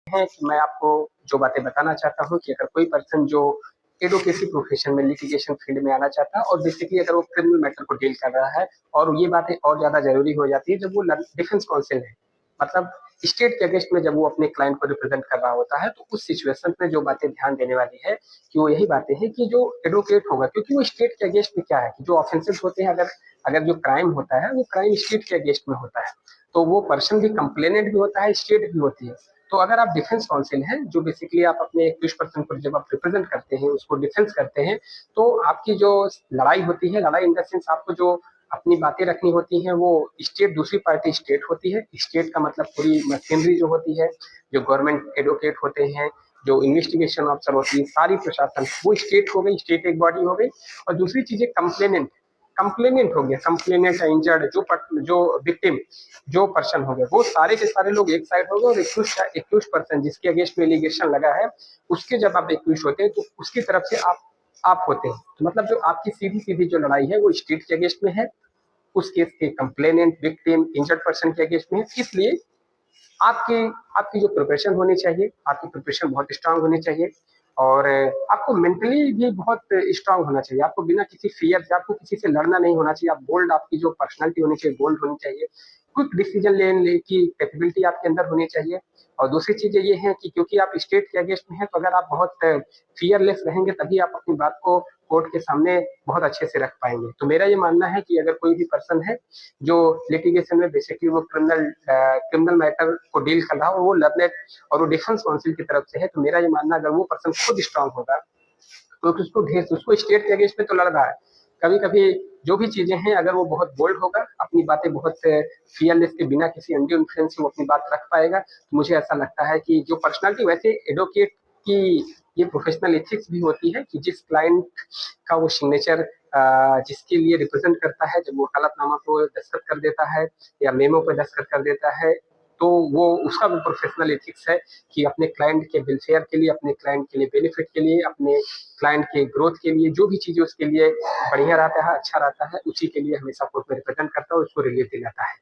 हैं कि मैं आपको जो बातें बताना चाहता हूँ कि अगर कोई पर्सन जो एडवोकेसी प्रोफेशन में लिटिगेशन फील्ड में आना चाहता है और बेसिकली अगर वो क्रिमिनल मैटर को डील कर रहा है, और ये बातें और ज्यादा जरूरी हो जाती है जब वो डिफेंस काउंसिल है, मतलब स्टेट के अगेंस्ट में जब वो अपने क्लाइंट को रिप्रेजेंट कर रहा होता है, तो उस सिचुएशन में जो बातें ध्यान देने वाली है कि वो यही बातें हैं कि जो एडवोकेट होगा, क्योंकि वो स्टेट के अगेंस्ट में क्या है कि जो ऑफेंसेस होते हैं, अगर अगर जो क्राइम होता है वो क्राइम स्टेट के अगेंस्ट में होता है, तो वो पर्सन भी कंप्लेनेंट भी होता है, स्टेट भी होती है। तो अगर आप डिफेंस काउंसिल हैं, जो बेसिकली आप अपने एक पर्सन को जब आप रिप्रेजेंट करते हैं, उसको डिफेंस करते हैं, तो आपकी जो लड़ाई होती है, लड़ाई इन द सेंस आपको जो अपनी बातें रखनी होती हैं, वो स्टेट, दूसरी पार्टी स्टेट होती है। स्टेट का मतलब पूरी मशीनरी जो होती है, जो गवर्नमेंट एडवोकेट होते हैं, जो इन्वेस्टिगेशन ऑफिसर होती है, सारी प्रशासन वो स्टेट हो गई, स्टेट एक बॉडी हो गई। और दूसरी चीज है कंप्लेनेंट, कंप्लेनेंट हो गया, कंप्लेनेंट इंजर्ड, जो विक्टिम, जो पर्सन हो गए, वो सारे के सारे लोग एक साइड हो गए, और एक्यूज पर्सन जिसके अगेंस्ट में एलिगेशन लगा है, उसके जब आप एक्यूज होते हैं तो उसकी तरफ से आप होते हैं। तो मतलब जो आपकी सीधी सीधी जो लड़ाई है वो स्टेट के अगेंस्ट में है, उस केस के कंप्लेनेंट, विक्टिम, इंजर्ड पर्सन के अगेंस्ट में है। इसलिए आपकी आपकी जो प्रिपरेशन होनी चाहिए, आपकी प्रिपरेशन बहुत स्ट्रांग होनी चाहिए, और आपको मेंटली भी बहुत स्ट्रांग होना चाहिए। आपको बिना किसी फियर से, आपको किसी से लड़ना नहीं होना चाहिए। आप बोल्ड, आपकी जो पर्सनालिटी होनी चाहिए बोल्ड होनी चाहिए। क्विक डिसीजन लेने की कैपेबिलिटी आपके अंदर होनी चाहिए। और दूसरी चीजें ये हैं कि क्योंकि आप स्टेट के अगेंस्ट में हैं, तो अगर आप बहुत फियरलेस रहेंगे तभी आप अपनी बात को कोर्ट के सामने बहुत अच्छे से रख पाएंगे। तो मेरा ये मानना है कि अगर कोई भी पर्सन है जो लिटिगेशन में बेसिकली वो क्रिमिनल मैटर को डील कर रहा हो, वो लर्नेड और वो डिफेंस काउंसिल की तरफ से है, तो मेरा ये मानना अगर वो पर्सन खुद स्ट्रांग होगा, तो उसको स्टेट के अगेंस्ट में तो लड़ रहा है, कभी कभी जो भी चीजें हैं, अगर वो बहुत बोल्ड होगा, अपनी बातें बहुत फियरलेस के बिना किसी अनड्यू इन्फ्लुएंस से वो अपनी बात रख पाएगा, तो मुझे ऐसा लगता है कि जो पर्सनालिटी, वैसे एडवोकेट की ये प्रोफेशनल एथिक्स भी होती है कि जिस क्लाइंट का वो सिग्नेचर जिसके लिए रिप्रेजेंट करता है, जब वो हलफनामा को दस्तखत कर देता है या मेमो पे दस्तखत कर देता है, तो वो उसका भी प्रोफेशनल एथिक्स है कि अपने क्लाइंट के वेलफेयर के लिए, अपने क्लाइंट के लिए बेनिफिट के लिए, अपने क्लाइंट के ग्रोथ के लिए, जो भी चीजें उसके लिए बढ़िया रहता है, अच्छा रहता है, उसी के लिए हमेशा कोर्ट में रिप्रेजेंट करता है और उसको रिलीफ दिलाता है।